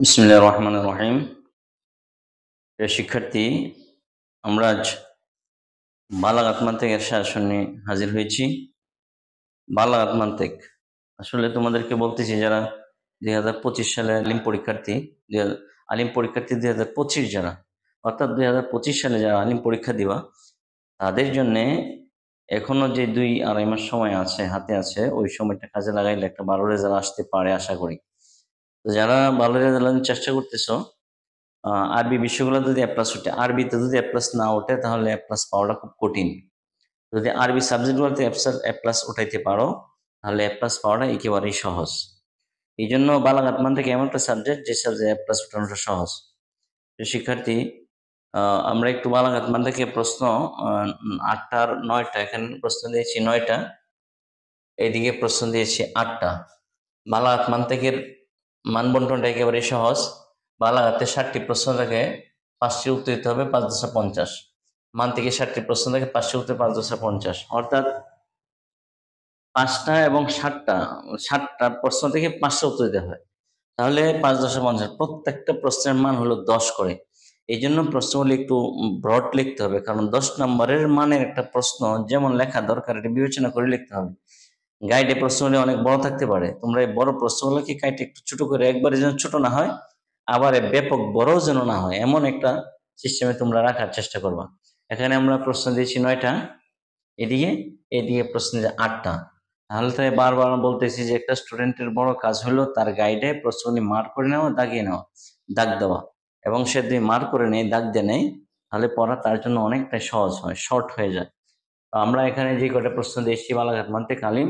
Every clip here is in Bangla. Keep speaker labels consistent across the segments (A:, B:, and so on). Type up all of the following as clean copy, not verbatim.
A: বিসমিল্লাহির রহমানির রহিম। প্রিয় শিক্ষার্থী, আমরা আজ বালাগাত মান্তিকের সাজেশন নিয়ে হাজির হয়েছি। বালাগাত মান্তিক আসলে তোমাদেরকে বলতেছি, যারা 2025 সালে আলিম পরীক্ষার্থী 2025 যারা, অর্থাৎ 2025 সালে যারা আলিম পরীক্ষা দিবা, তাদের জন্য এখনো যে 2-2.5 মাস সময় আছে, হাতে আছে, ওই সময়টা কাজে লাগাইলে একটা ভালো রেজাল্ট আসতে পারে আশা করি। তো যারা ভালো রেজাল্ট চেষ্টা করতেছো, আরবি বিষয়গুলো যদি এ প্লাস ওঠে, আরবিতে যদি এ প্লাস না ওঠে তাহলে এ প্লাস পাওয়াটা খুব কঠিন। যদি আরবি সাবজেক্টগুলোতে এ প্লাস উঠাইতে পারো তাহলে এ প্লাস পাওয়াটা একেবারেই সহজ। এই জন্য বালাগাত থেকে এমন একটা সাবজেক্ট, যে সাবজেক্ট এ প্লাস উঠানোটা সহজ। তো শিক্ষার্থী, আমরা একটু বালাগাত থেকে প্রশ্ন 8টা আর 9টা, এখানে প্রশ্ন দিয়েছি 9টা, এইদিকে প্রশ্ন দিয়েছি 8টা। বালাগাত থেকে মান বন্টনটা একেবারেই সহজ। বালাগাতে 60টি প্রশ্ন থাকে, 5টি উত্তর দিতে হবে 5×50। মান থেকে 60টি প্রশ্ন থাকে, 5টি উত্তর 5×50, অর্থাৎ 5টা এবং 60টা প্রশ্ন থেকে 5টা উত্তর দিতে হয়। তাহলে 5×50, প্রত্যেকটা প্রশ্নের মান হলো 10 করে। এই জন্য প্রশ্নগুলি একটু ব্রড লিখতে হবে, কারণ 10 নম্বরের মানের একটা প্রশ্ন যেমন লেখা দরকার, এটা বিবেচনা করে লিখতে হবে। গাইডে প্রশ্নগুলি অনেক বড় থাকতে পারে, তোমরা এই বড় প্রশ্নগুলোকে গাইডে একটু ছোট করে, একবারে যেন ছোট না হয়, আবার ব্যাপক বড় যেন না হয়, এমন একটা সিস্টেমে তোমরা রাখার চেষ্টা করবা। এখানে আমরা প্রশ্ন দিয়েছি 9টা, এদিকে এদিকে প্রশ্ন 8টা। তাহলে তো বারবার বলতেছি যে একটা স্টুডেন্টের বড় কাজ হলো তার গাইডে প্রশ্নগুলি মার্ক করে নেওয়া, দাগিয়ে নেওয়া, দাগ দেওয়া, এবং সে যদি মার্ক করে নেয়, দাগ দিয়ে নেয়, তাহলে পড়া তার জন্য অনেকটাই সহজ হয়, শর্ট হয়ে যায়। তো আমরা এখানে যে কটা প্রশ্ন দিয়েছি বালাগাত মান্তিক আলিম,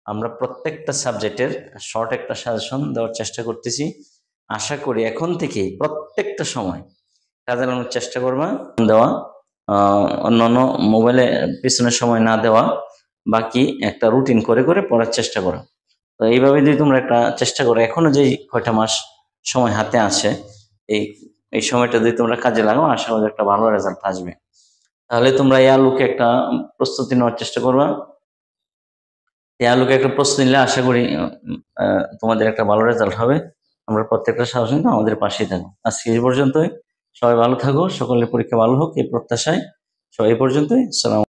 A: আমরা প্রত্যেকটা সাবজেক্টের শর্ট একটা সাজেশন দেওয়ার চেষ্টা করতেছি। আশা করি এখন থেকে প্রত্যেকটা সময় কাজে লাগানোর চেষ্টা করবা। দেওয়া, অন্যান্য মোবাইলে পিছনের সময় না দেওয়া, বাকি একটা রুটিন করে করে পড়ার চেষ্টা করো। তো এইভাবে যদি তোমরা একটা চেষ্টা করো, এখনো যে কয়টা মাস সময় হাতে আছে, এই এই সময়টা যদি তোমরা কাজে লাগাও, আশা করি একটা ভালো রেজাল্ট আসবে। তাহলে তোমরা এই আলোকে একটা প্রস্তুতি নেওয়ার চেষ্টা করবা। এই আলোকে একটা প্রস্তুতি নিলে আশা করি তোমাদের একটা ভালো রেজাল্ট হবে। আমরা প্রত্যেকটা সাহস নিয়ে আমাদের পাশেই থাকো। আজকে এই পর্যন্তই। সবাই ভালো থাকো, সকলের পরীক্ষা ভালো হোক এই প্রত্যাশায়। সবাই এই পর্যন্তই। সালাম।